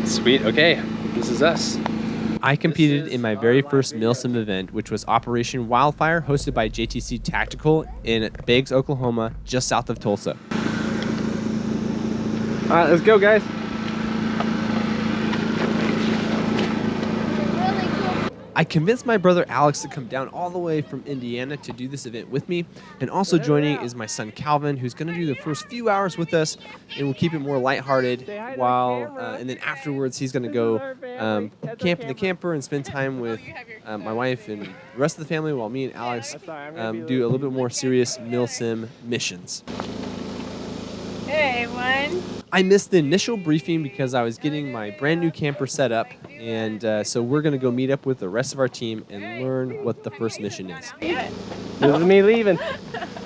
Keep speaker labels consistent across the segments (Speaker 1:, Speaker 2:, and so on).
Speaker 1: Sweet, okay, this is us.
Speaker 2: I competed in my very first MilSim event, which was Operation Wildfire, hosted by JTC Tactical in Biggs, Oklahoma, just south of Tulsa.
Speaker 1: All right, let's go, guys.
Speaker 2: I convinced my brother Alex to come down all the way from Indiana to do this event with me, and also joining is my son Calvin, who's going to do the first few hours with us, and we'll keep it more lighthearted. And then afterwards, he's going to go camp in the camper and spend time with my wife and the rest of the family, while me and Alex do a little bit more serious MilSim missions.
Speaker 3: Hey, everyone.
Speaker 2: I missed the initial briefing because I was getting my brand new camper set up, and so we're going to go meet up with the rest of our team and learn what the first mission is.
Speaker 1: This is me leaving.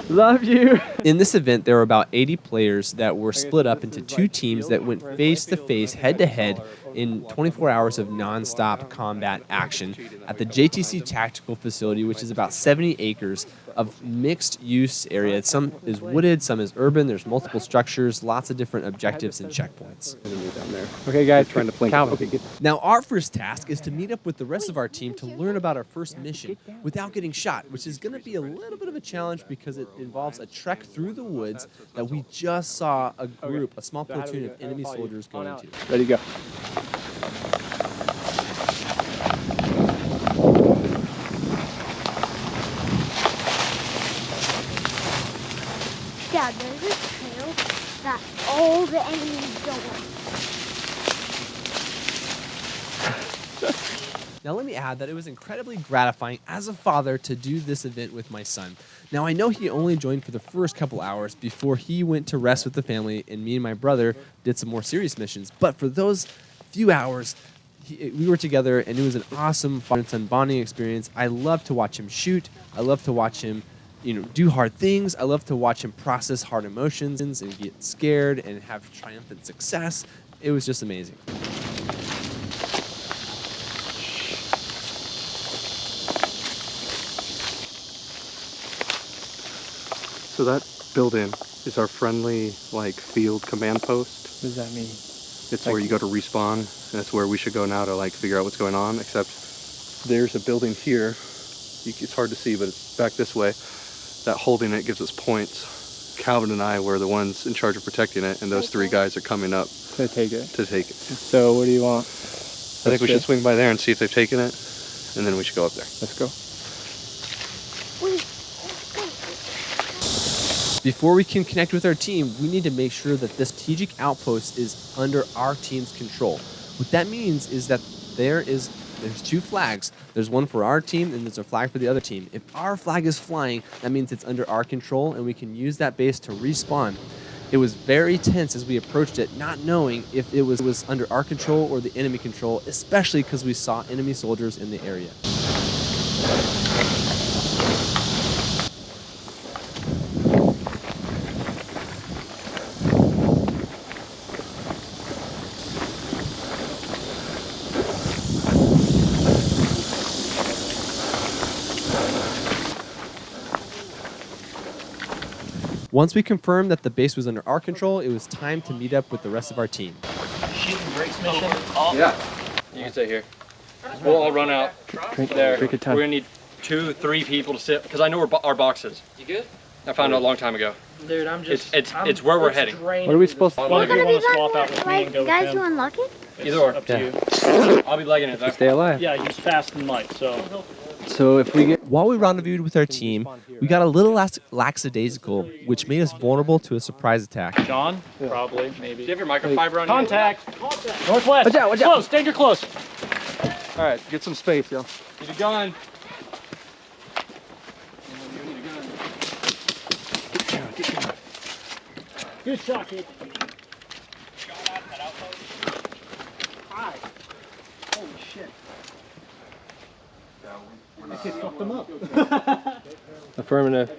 Speaker 1: Love you.
Speaker 2: In this event, there were about 80 players that were split up into two teams that went face-to-face, head-to-head in 24 hours of non-stop combat action at the JTC Tactical Facility, which is about 70 acres of mixed-use area. Some is wooded, some is urban. There's multiple structures, lots of different objectives and checkpoints.
Speaker 1: Okay, guys, trying to flank Calvin.
Speaker 2: Okay, now, our first task is to meet up with the rest of our team to learn about our first mission without getting shot, which is going to be a little bit of a challenge because it involves a trek through the woods that we just saw a group, a small platoon of enemy soldiers go into.
Speaker 1: Ready to go.
Speaker 4: Dad, there's a trail that all the enemies go on.
Speaker 2: Now, let me add that it was incredibly gratifying as a father to do this event with my son. Now, I know he only joined for the first couple hours before he went to rest with the family, and me and my brother did some more serious missions. But for those few hours, we were together, and it was an awesome father-son bonding experience. I love to watch him shoot. I love to watch him do hard things. I love to watch him process hard emotions and get scared and have triumphant success. It was just amazing.
Speaker 5: So that building is our friendly, field command post.
Speaker 1: What does that mean?
Speaker 5: It's where you go to respawn, and that's where we should go now to, figure out what's going on, except there's a building here. It's hard to see, but it's back this way. That holding it gives us points. Calvin and I were the ones in charge of protecting it, and those three guys are coming up
Speaker 1: To take it.
Speaker 5: So
Speaker 1: what do you want?
Speaker 5: I think we should swing by there and see if they've taken it, and then we should go up there.
Speaker 1: Let's go.
Speaker 2: Before we can connect with our team, we need to make sure that this strategic outpost is under our team's control. What that means is that there's two flags. There's one for our team, and there's a flag for the other team. If our flag is flying, that means it's under our control, and we can use that base to respawn. It was very tense as we approached it, not knowing if it was under our control or the enemy control, especially because we saw enemy soldiers in the area. Once we confirmed that the base was under our control, it was time to meet up with the rest of our team.
Speaker 6: Shooting brakes mission?
Speaker 1: Yeah.
Speaker 6: You can sit here. We'll all run out there.
Speaker 1: Drink a ton.
Speaker 6: We're gonna need 2-3 people to sit, because I know where our box is. You good? I found out a long time ago.
Speaker 7: Dude, I'm just...
Speaker 6: It's where we're heading.
Speaker 1: What are we supposed to do?
Speaker 7: One of you want to swap out with me and go with
Speaker 4: Guys,
Speaker 7: him?
Speaker 4: you unlock it?
Speaker 6: Either or.
Speaker 7: Up to you.
Speaker 6: I'll be legging it.
Speaker 1: Stay alive.
Speaker 7: Yeah, he's fast and light, so...
Speaker 1: So if we get...
Speaker 2: While we rendezvoused with our team, we got a little lackadaisical, which made us vulnerable to a surprise attack.
Speaker 7: John? Probably, maybe.
Speaker 6: Do you have your microfiber on
Speaker 7: Contact! Northwest!
Speaker 1: Watch out, watch out!
Speaker 7: Close, danger close!
Speaker 5: All right, get some space, y'all.
Speaker 6: you? Need a gun.
Speaker 7: Good shot, kid. Hi. Holy shit. That kid fucked him up.
Speaker 1: Affirmative.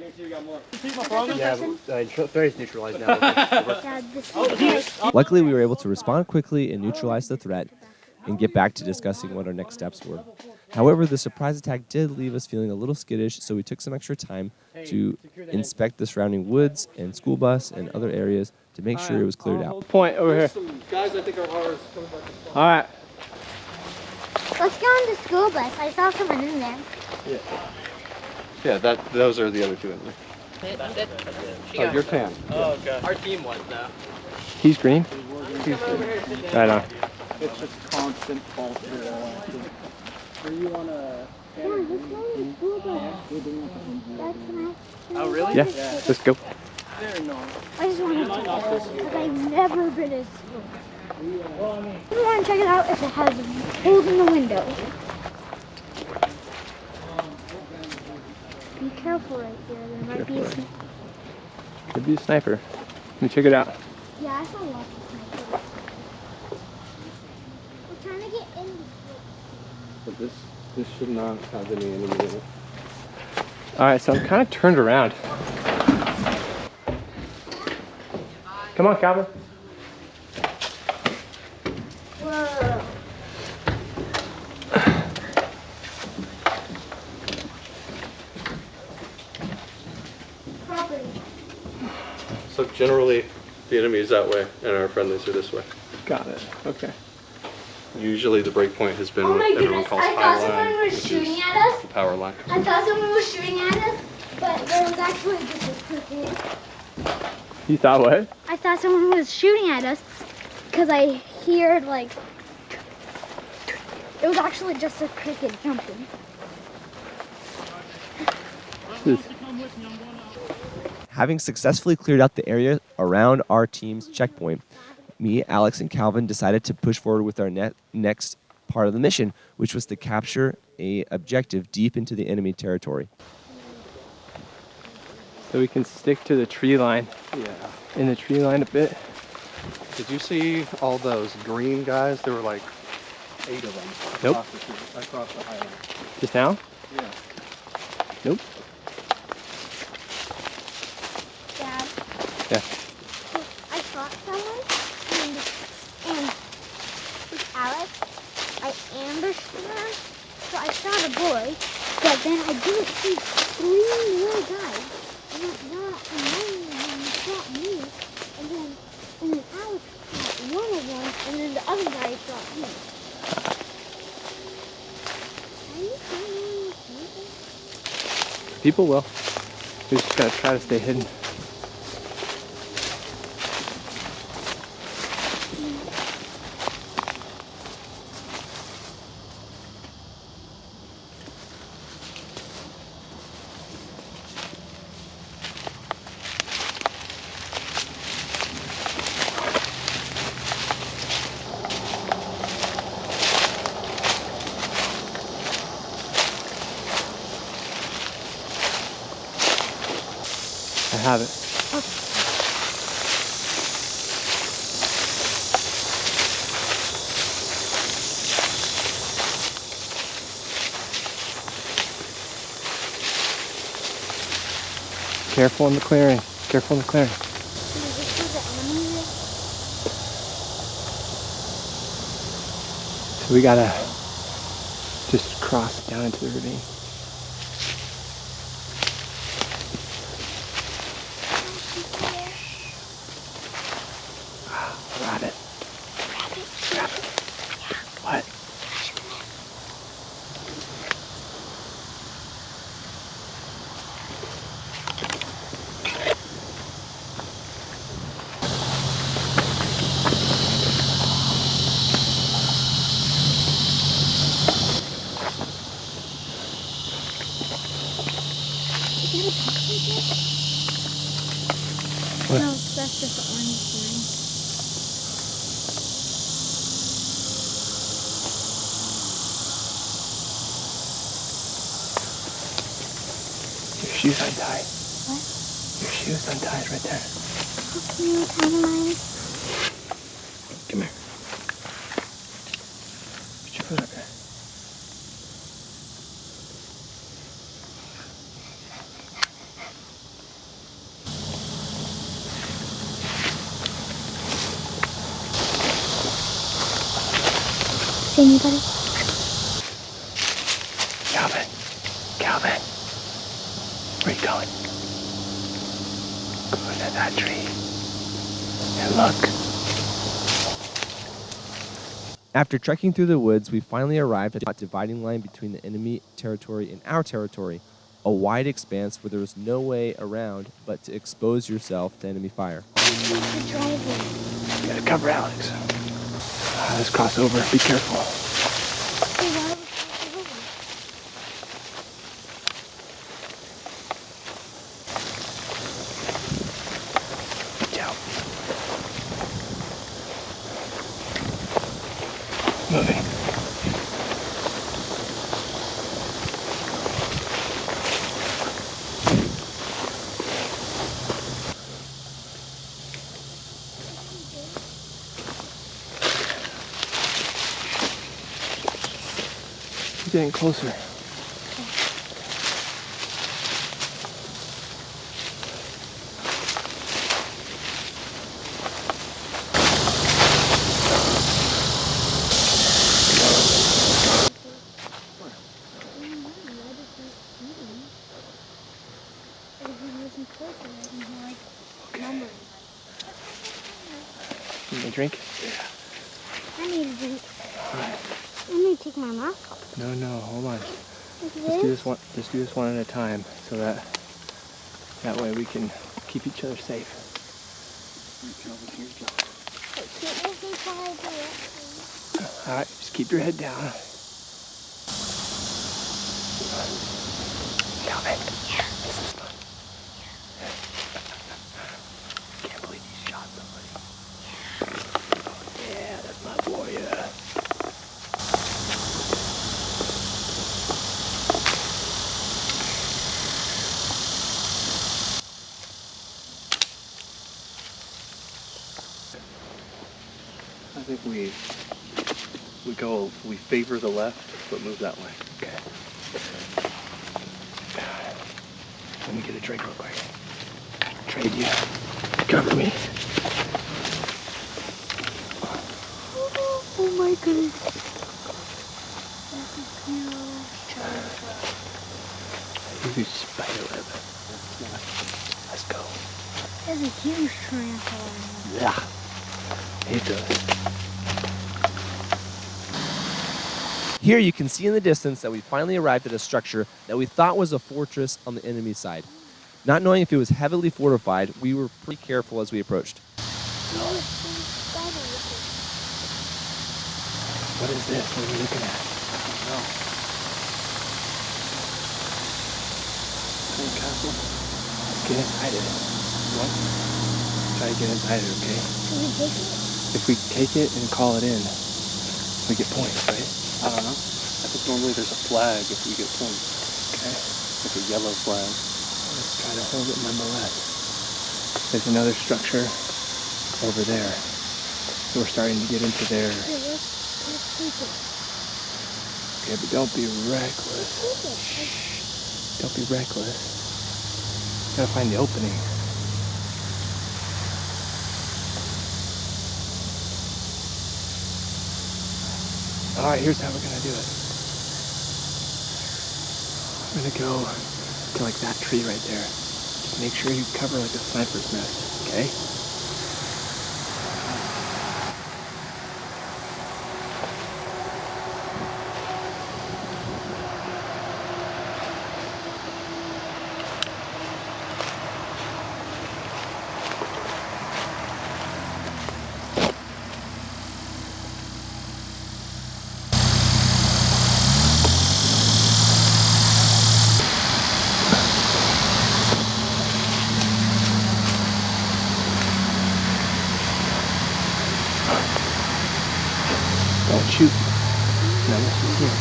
Speaker 5: Ferry's neutralized now.
Speaker 4: Dad, this is
Speaker 2: Luckily, we were able to respond quickly and neutralize the threat and get back to discussing what our next steps were. However, the surprise attack did leave us feeling a little skittish, so we took some extra time to inspect the surrounding woods and school bus and other areas to make sure it was cleared out.
Speaker 1: Hold point over here.
Speaker 6: Some guys I think are ours coming back to spawn.
Speaker 1: All right.
Speaker 4: Let's go on the school bus. I saw someone in there.
Speaker 5: Yeah, those are the other two in there. Oh, you're tan.
Speaker 6: Oh, okay. Our team was though.
Speaker 1: He's green. Right on.
Speaker 7: It's just constant false realization. Are you on a...
Speaker 4: Yeah, let's go on the school bus. That's nice.
Speaker 1: Oh, really? Yeah. Let's go.
Speaker 7: They're not.
Speaker 4: I just want to check it out because I've never been to school. I want to check it out if it has holes in the window. Be careful right there. There might be a snake.
Speaker 1: Could be a sniper. Let me check it out.
Speaker 4: Yeah, I saw lots of snipers. We're trying to get in.
Speaker 5: But this should not have any enemy in it.
Speaker 1: All right, so I'm kind of turned around. Come on, Calvin.
Speaker 4: Whoa. Property.
Speaker 5: So generally, the enemy is that way, and our friendlies are this way.
Speaker 1: Got it. Okay.
Speaker 5: Usually the break point has been
Speaker 4: Oh
Speaker 5: what
Speaker 4: my
Speaker 5: everyone
Speaker 4: goodness,
Speaker 5: calls
Speaker 4: I thought
Speaker 5: high
Speaker 4: someone
Speaker 5: line,
Speaker 4: was
Speaker 5: which
Speaker 4: shooting
Speaker 5: is
Speaker 4: at us.
Speaker 5: the power line.
Speaker 4: I thought someone was shooting at us, but there was actually just a cricket.
Speaker 1: You thought what?
Speaker 4: I thought someone was shooting at us because I heard like it was actually just a cricket jumping.
Speaker 2: Having successfully cleared out the area around our team's checkpoint, me, Alex, and Calvin decided to push forward with our next part of the mission, which was to capture a objective deep into the enemy territory.
Speaker 1: So we can stick to the tree line.
Speaker 5: Yeah.
Speaker 1: In the tree line a bit.
Speaker 5: Did you see all those green guys? There were like 8 of them.
Speaker 1: Nope.
Speaker 5: Across the highway.
Speaker 1: Just now?
Speaker 5: Yeah.
Speaker 1: Nope.
Speaker 4: Dad.
Speaker 1: Yeah.
Speaker 4: I shot someone and with Alex, I ambushed them. So I shot a boy, but then I didn't see 3 more guys. And then one shot me, and then Alex shot one of them, and then the other guy shot me. Are you filming something?
Speaker 1: People will. We just gotta try to stay hidden. I have it. Careful in the clearing. Careful in the clearing.
Speaker 4: This is the enemy.
Speaker 1: So we gotta just cross down into the ravine. Rabbit. Rabbit. What? What?
Speaker 4: No, that's just the orange one.
Speaker 1: Your shoe's untied.
Speaker 4: What?
Speaker 1: Your shoe's untied right there.
Speaker 4: Can you analyze?
Speaker 1: Come here. Put your foot up there.
Speaker 4: See anybody?
Speaker 1: Calvin. Calvin. Where you going? Go into that tree. And luck.
Speaker 2: After trekking through the woods, we finally arrived at the dividing line between the enemy territory and our territory, a wide expanse where there was no way around but to expose yourself to enemy fire.
Speaker 4: The driveway.
Speaker 1: You gotta cover Alex. Let's cross over. Be careful.
Speaker 4: Hey, why are we crossing over?
Speaker 1: Watch out. Moving. Getting closer. Need a drink?
Speaker 4: I need a drink. I need to take my mask off.
Speaker 1: No, hold on.
Speaker 4: Like
Speaker 1: Just do this one at a time, so that way we can keep each other safe. All right, just keep your head down. Calvin, this is fun. Can't believe you shot somebody. Yeah, that's my boy.
Speaker 5: I think we favor the left, but move that way.
Speaker 1: Okay. Let me get a drink real quick. Trade you. Cover me.
Speaker 4: Oh my goodness. That's a huge tarantula.
Speaker 1: Huge spider web. Let's go.
Speaker 4: There's a huge tarantula.
Speaker 1: Yeah. It does.
Speaker 2: Here you can see in the distance that we finally arrived at a structure that we thought was a fortress on the enemy side. Not knowing if it was heavily fortified, we were pretty careful as we approached.
Speaker 1: What is this? What are we looking at?
Speaker 5: No. Castle?
Speaker 1: Let's get inside of it.
Speaker 5: What?
Speaker 1: Try to get inside of it, okay?
Speaker 4: Should we take it?
Speaker 1: If we take it and call it in, we get points, right?
Speaker 5: I don't know. I think normally there's a flag if we get points.
Speaker 1: Okay.
Speaker 5: Like a yellow flag.
Speaker 1: Let's try to hold it nonetheless. There's another structure over there. So we're starting to get into their...
Speaker 4: Here, let's take it.
Speaker 1: Okay, but don't be reckless.
Speaker 4: Take it.
Speaker 1: Don't be reckless. Gotta find the opening. Alright, here's how we're gonna do it. I'm gonna go to like that tree right there. Just make sure you cover like a sniper's nest, okay? Don't shoot. No, this is here.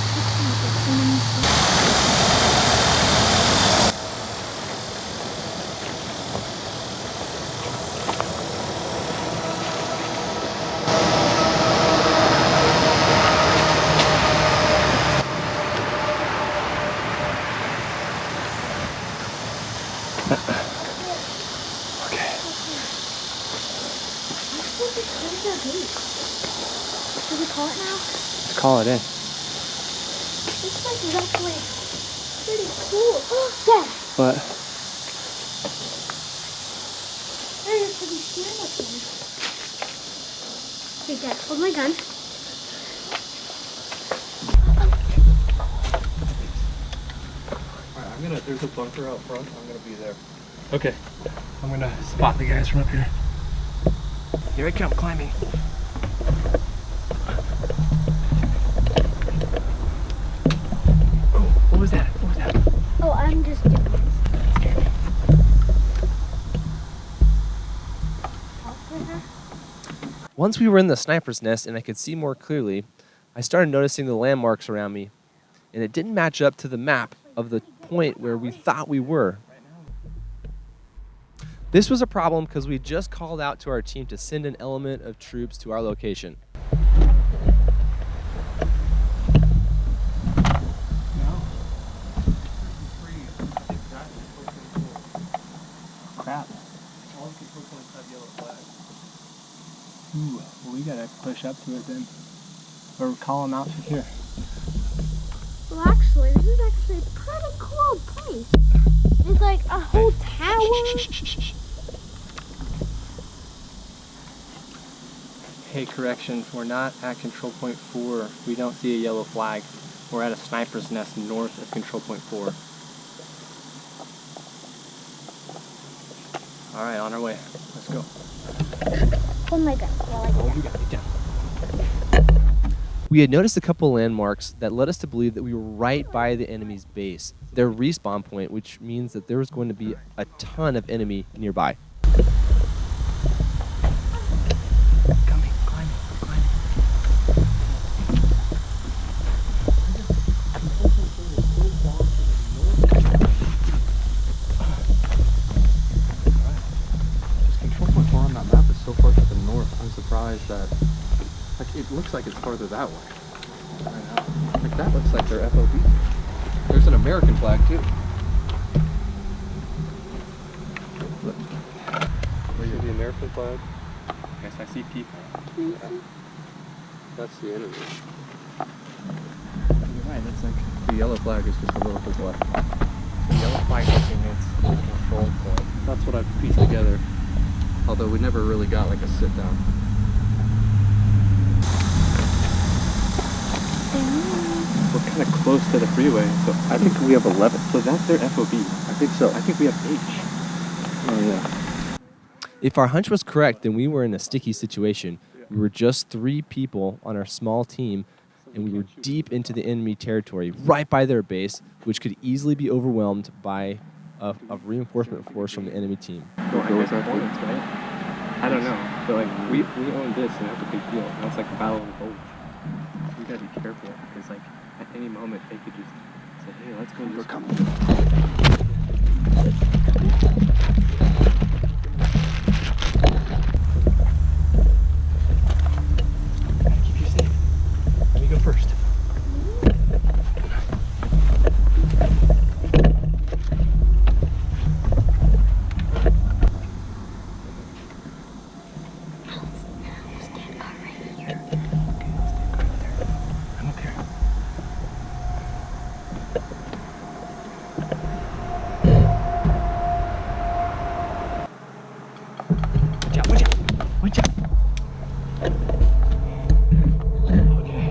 Speaker 1: Okay.
Speaker 4: Should we call it now?
Speaker 1: Let's call it in.
Speaker 4: This place is actually pretty cool. Dad,
Speaker 1: What?
Speaker 4: there used to be sand up here. Okay, Dad, hold my gun.
Speaker 1: Alright, there's a bunker out front. I'm gonna be there. Okay. I'm gonna spot the guys from up here. Here I come, climbing. Oh, what was that? What was that?
Speaker 4: Oh, I'm just doing this.
Speaker 2: Once we were in the sniper's nest and I could see more clearly, I started noticing the landmarks around me, and it didn't match up to the map of the point where we thought we were. This was a problem because we just called out to our team to send an element of troops to our location.
Speaker 1: Crap. Ooh, well, we gotta push up to it then. Or call them out to here.
Speaker 4: Well, actually, this is actually a pretty cool place. It's like a whole tower.
Speaker 1: Hey, correction, we're not at control point 4. We don't see a yellow flag. We're at a sniper's nest north of control point 4. Alright, on our way. Let's go.
Speaker 4: Hold my gun while I do that.
Speaker 1: You got it down.
Speaker 2: We had noticed a couple landmarks that led us to believe that we were right by the enemy's base, their respawn point, which means that there was going to be a ton of enemy nearby.
Speaker 1: Coming, climbing.
Speaker 5: Just control point 4 on that map is so far to the north. I'm surprised that, like, it looks like it's farther that way. Like, that looks like their FOB. There's an American flag too. Look. Where you see the American flag?
Speaker 1: Yes, I see people.
Speaker 5: That's the enemy.
Speaker 1: You're right, that's like
Speaker 5: The yellow flag is just a little to the left.
Speaker 1: the yellow flag looking its control point.
Speaker 5: That's what I've pieced together. Although we never really got like a sit down.
Speaker 1: We're kind of close to the freeway, so I think we have 11. So that's their FOB.
Speaker 5: I think so.
Speaker 1: I think we have H.
Speaker 5: Oh yeah.
Speaker 2: If our hunch was correct, then we were in a sticky situation. We were just 3 people on our small team, and we were deep into the enemy territory, right by their base, which could easily be overwhelmed by a reinforcement force from the enemy team.
Speaker 1: Well, I guess Hornets, right? I don't know, but like we own this, and that's a big deal. That's like the Battle of the Bulge. We gotta be careful because like at any moment they could just say, "Hey, let's go." We're coming. Gotta keep you safe. Let me go first. I'm up here. Watch out. Watch out. Okay.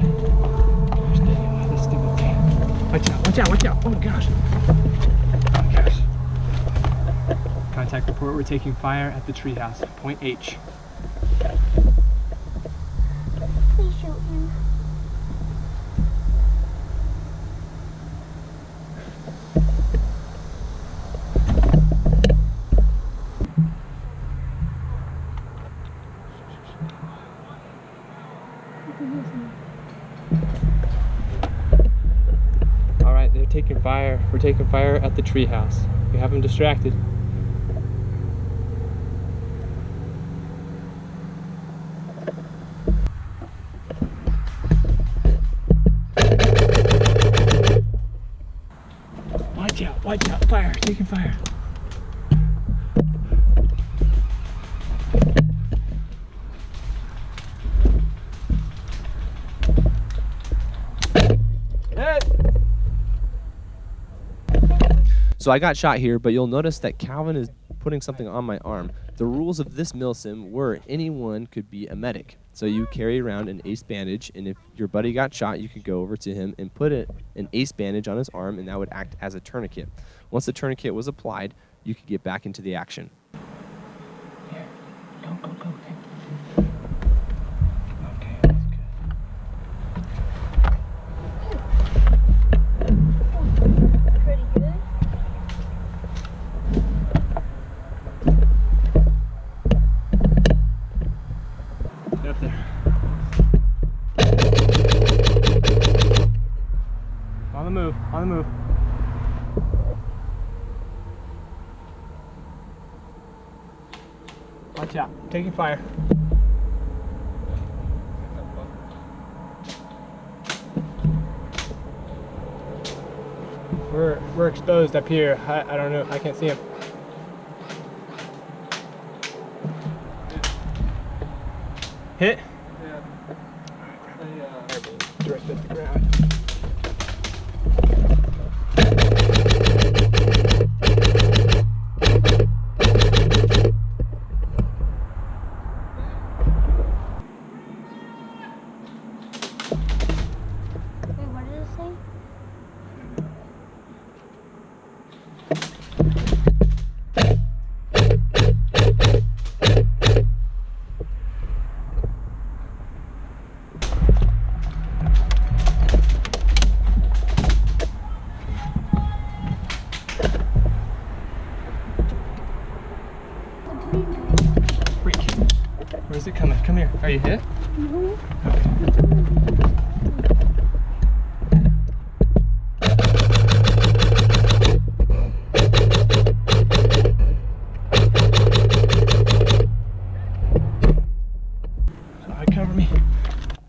Speaker 1: Stay this stupid thing. Watch out. Oh gosh. Contact report, we're taking fire at the treehouse. Point H.
Speaker 4: Please shoot him.
Speaker 1: All right, they're taking fire. We're taking fire at the treehouse. We have them distracted. Watch out, fire, taking fire.
Speaker 2: So I got shot here, but you'll notice that Calvin is putting something on my arm. The rules of this MilSim were anyone could be a medic. So you carry around an ace bandage, and if your buddy got shot, you could go over to him and put an ace bandage on his arm, and that would act as a tourniquet. Once the tourniquet was applied, you could get back into the action.
Speaker 1: Here, go. Okay, that's good.
Speaker 4: Pretty good.
Speaker 1: Get up there. On the move, on the move. Watch out, I'm taking fire. We're exposed up here. I don't know, I can't see him. Hit? Yeah. Drift at the ground.
Speaker 4: Wait, what did it say?
Speaker 1: Freak. Where's it coming? Come here. Are you hit? Sorry, cover me.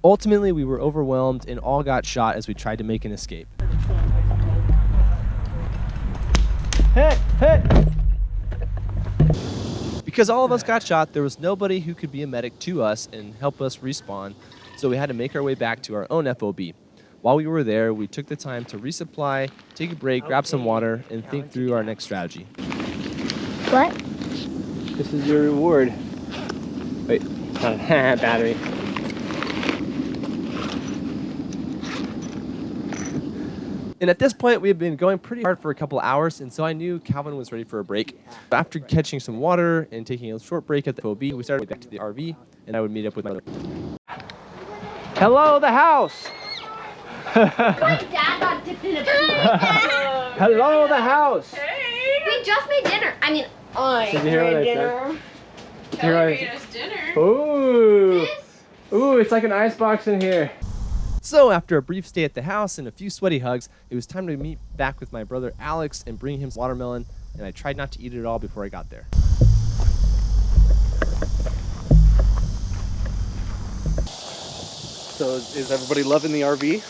Speaker 2: Ultimately, we were overwhelmed and all got shot as we tried to make an escape.
Speaker 1: Hit!
Speaker 2: Because all of us got shot, there was nobody who could be a medic to us and help us respawn, so we had to make our way back to our own FOB. While we were there, we took the time to resupply, take a break, grab some water, and think through our next strategy.
Speaker 4: What?
Speaker 1: This is your reward. Wait, battery.
Speaker 2: And at this point, we had been going pretty hard for a couple hours, and so I knew Calvin was ready for a break. After catching some water and taking a short break at the FOB, we started back to the RV, and I would meet up with my other.
Speaker 1: Hello, the house!
Speaker 4: My dad got dipped in a pool.
Speaker 1: Hello, the house!
Speaker 3: We just made dinner. I mean, I
Speaker 1: Did you hear what I
Speaker 3: made
Speaker 1: said?
Speaker 3: dinner.
Speaker 1: Kelly made us dinner. Ooh! Ooh, it's like an icebox in here.
Speaker 2: So after a brief stay at the house and a few sweaty hugs, it was time to meet back with my brother Alex and bring him some watermelon, and I tried not to eat it all before I got there.
Speaker 5: So is everybody loving the RV?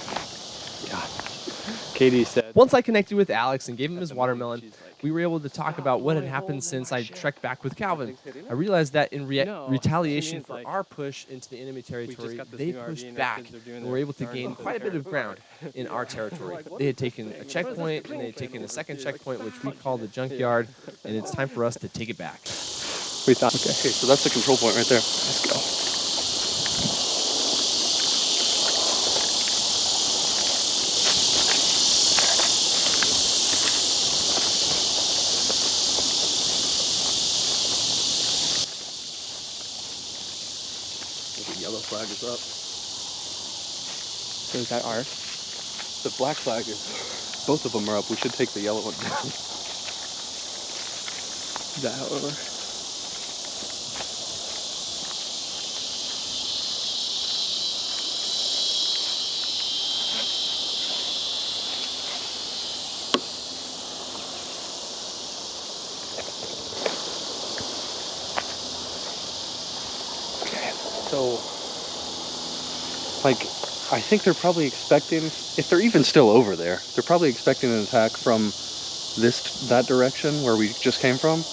Speaker 1: Katie said.
Speaker 2: Once I connected with Alex and gave him his watermelon, we were able to talk about what had happened since I trekked back with Calvin. I realized that in retaliation for our push into the enemy territory, they pushed back and were able to gain quite a bit of ground in our territory. They had taken a checkpoint, and they had taken a second checkpoint, which we call the junkyard, and it's time for us to take it back.
Speaker 1: We thought.
Speaker 5: Okay, so that's the control point right there. Let's go. The yellow flag is up.
Speaker 1: So is that ours?
Speaker 5: The black flag is, both of them are up. We should take the yellow one down.
Speaker 1: Is that how it works?
Speaker 5: So, like, I think they're probably expecting, if they're even still over there, they're probably expecting an attack from that direction where we just came from.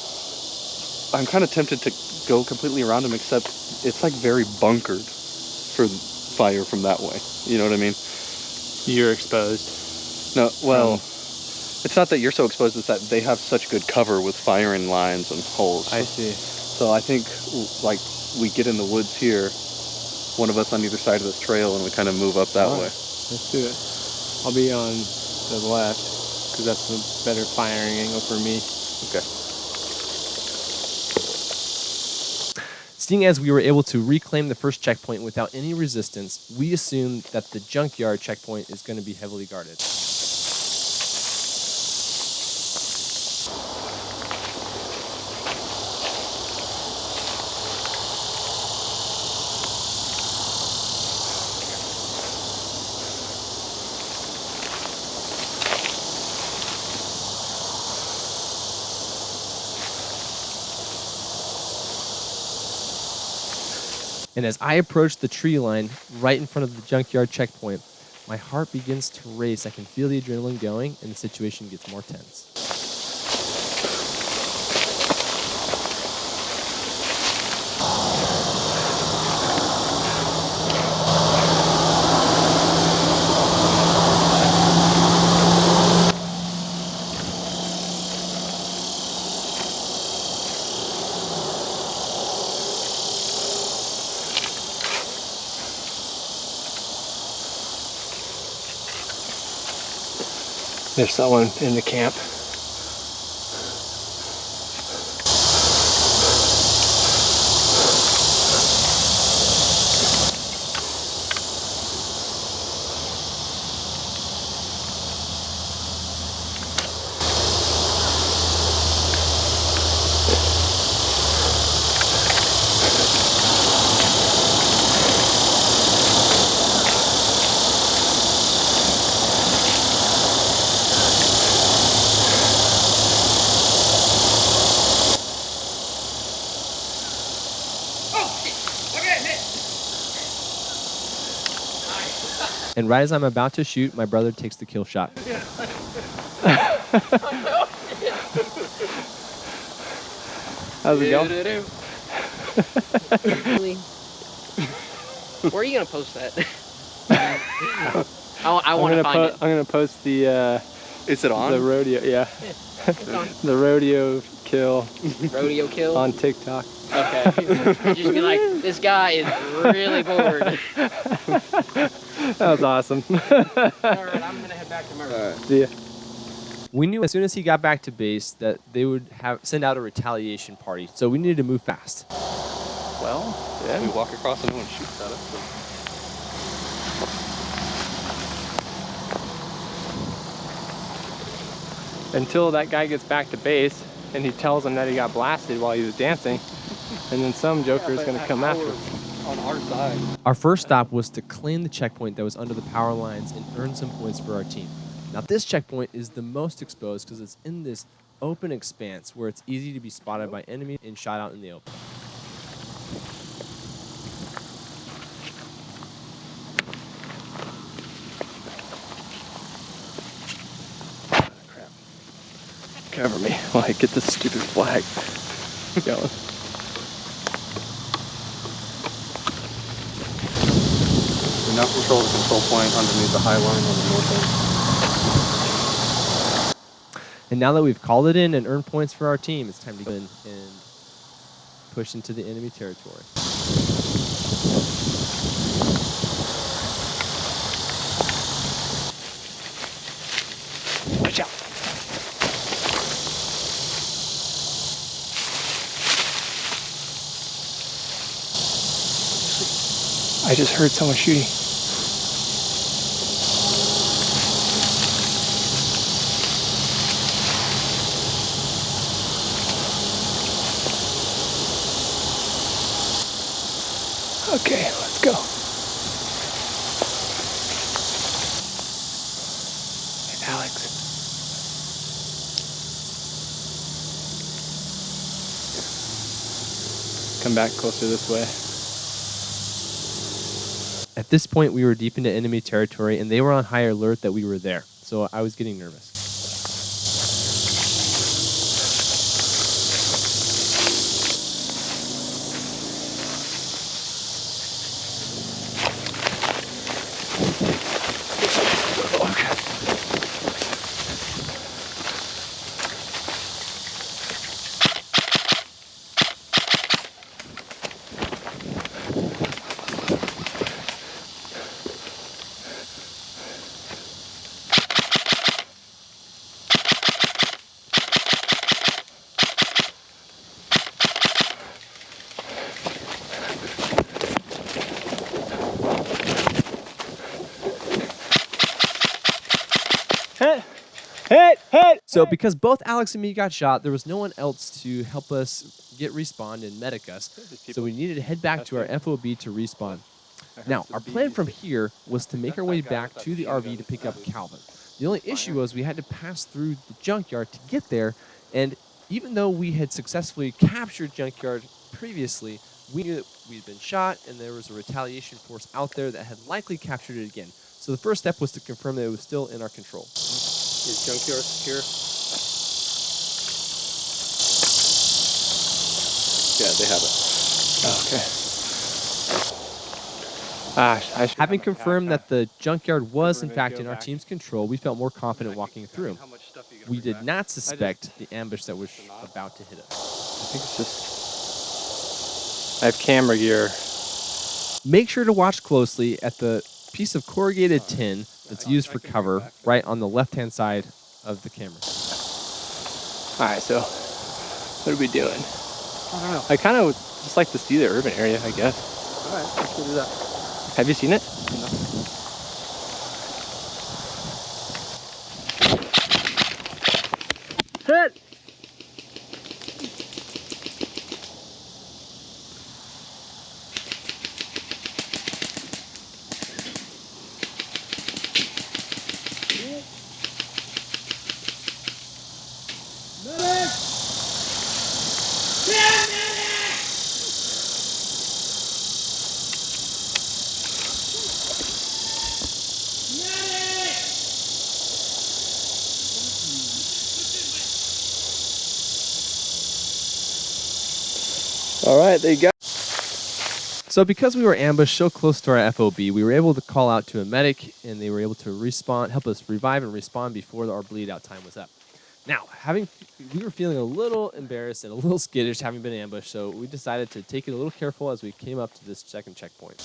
Speaker 5: I'm kind of tempted to go completely around them, except it's like very bunkered for fire from that way. You know what I mean?
Speaker 1: You're exposed.
Speaker 5: No, well, it's not that you're so exposed, it's that they have such good cover with firing lines and holes.
Speaker 1: I see.
Speaker 5: So I think like we get in the woods here, one of us on either side of this trail, and we kind of move up that way.
Speaker 1: Let's do it. I'll be on the left because that's the better firing angle for me.
Speaker 5: Okay.
Speaker 2: Seeing as we were able to reclaim the first checkpoint without any resistance, we assumed that the junkyard checkpoint is going to be heavily guarded. And as I approach the tree line right in front of the junkyard checkpoint, my heart begins to race. I can feel the adrenaline going, and the situation gets more tense.
Speaker 1: There's someone in the camp.
Speaker 2: And right as I'm about to shoot, my brother takes the kill shot.
Speaker 1: How's it going?
Speaker 8: Where are you gonna post that? I want to find it.
Speaker 1: I'm gonna post the.
Speaker 5: Is it on?
Speaker 1: The rodeo, yeah.
Speaker 8: It's on.
Speaker 1: The rodeo kill
Speaker 8: Rodeo kill.
Speaker 1: on TikTok.
Speaker 8: Okay. Just be like, this guy is really bored.
Speaker 1: That was awesome.
Speaker 8: All right, I'm gonna head back to Murray.
Speaker 1: See ya.
Speaker 2: We knew as soon as he got back to base that they would send out a retaliation party, so we needed to move fast.
Speaker 5: Well, yeah. We walk across and no one shoots at us.
Speaker 1: Until that guy gets back to base and he tells him that he got blasted while he was dancing, and then some joker is going to come after him.
Speaker 5: On our side.
Speaker 2: Our first stop was to claim the checkpoint that was under the power lines and earn some points for our team. Now this checkpoint is the most exposed because it's in this open expanse where it's easy to be spotted by enemies and shot out in the open.
Speaker 1: Crap. Cover me while I get this stupid flag going.
Speaker 5: We now control the control point underneath the high line on the north end.
Speaker 2: And now that we've called it in and earned points for our team, it's time to go in and push into the enemy territory.
Speaker 1: Watch out. I just heard someone shooting. Okay, let's go. Hey, Alex. Come back closer this way.
Speaker 2: At this point, we were deep into enemy territory, and they were on high alert that we were there, so I was getting nervous.
Speaker 7: Hit!
Speaker 2: So because both Alex and me got shot, there was no one else to help us get respawned and medic us. So we needed to head back to our FOB to respawn. Now, our plan from here was to make our way back to the RV to pick up Calvin. The only issue was we had to pass through the junkyard to get there, and even though we had successfully captured junkyard previously, we knew that we had been shot and there was a retaliation force out there that had likely captured it again. So the first step was to confirm that it was still in our control.
Speaker 5: Is junkyard secure? Yeah, they have it. Oh, okay.
Speaker 2: Having confirmed that the junkyard was in fact in our team's control, we felt more confident walking through. We did not suspect the ambush that was about to hit us.
Speaker 5: I think it's just... I have camera gear.
Speaker 2: Make sure to watch closely at the piece of corrugated tin that's used for cover right on the left-hand side of the camera.
Speaker 5: Alright, so what are we doing? I don't know. I kind of just like to see the urban area, I guess. Alright, let's go do that. Have you seen it? No. Hit! All right, there you go.
Speaker 2: So because we were ambushed so close to our FOB, we were able to call out to a medic, and they were able to help us revive and respawn before our bleed out time was up. Now, we were feeling a little embarrassed and a little skittish having been ambushed, so we decided to take it a little careful as we came up to this second checkpoint.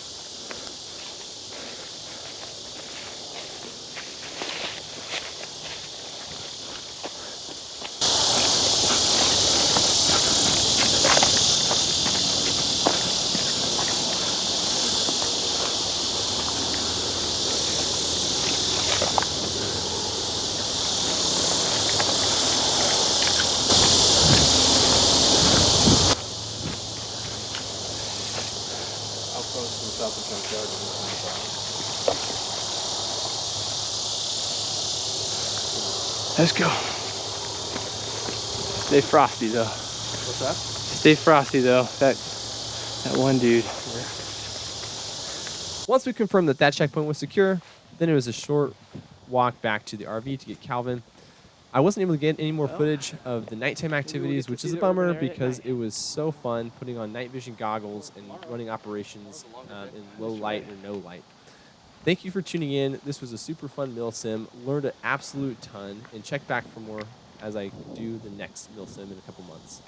Speaker 5: Let's go. Stay frosty though.
Speaker 1: What's that?
Speaker 5: Stay frosty though. That one dude.
Speaker 2: Once we confirmed that checkpoint was secure, then it was a short walk back to the RV to get Calvin. I wasn't able to get any more footage of the nighttime activities, which is a bummer because it was so fun putting on night vision goggles and running operations in low light or no light. Thank you for tuning in. This was a super fun MilSim. Learned an absolute ton, and check back for more as I do the next MilSim in a couple months.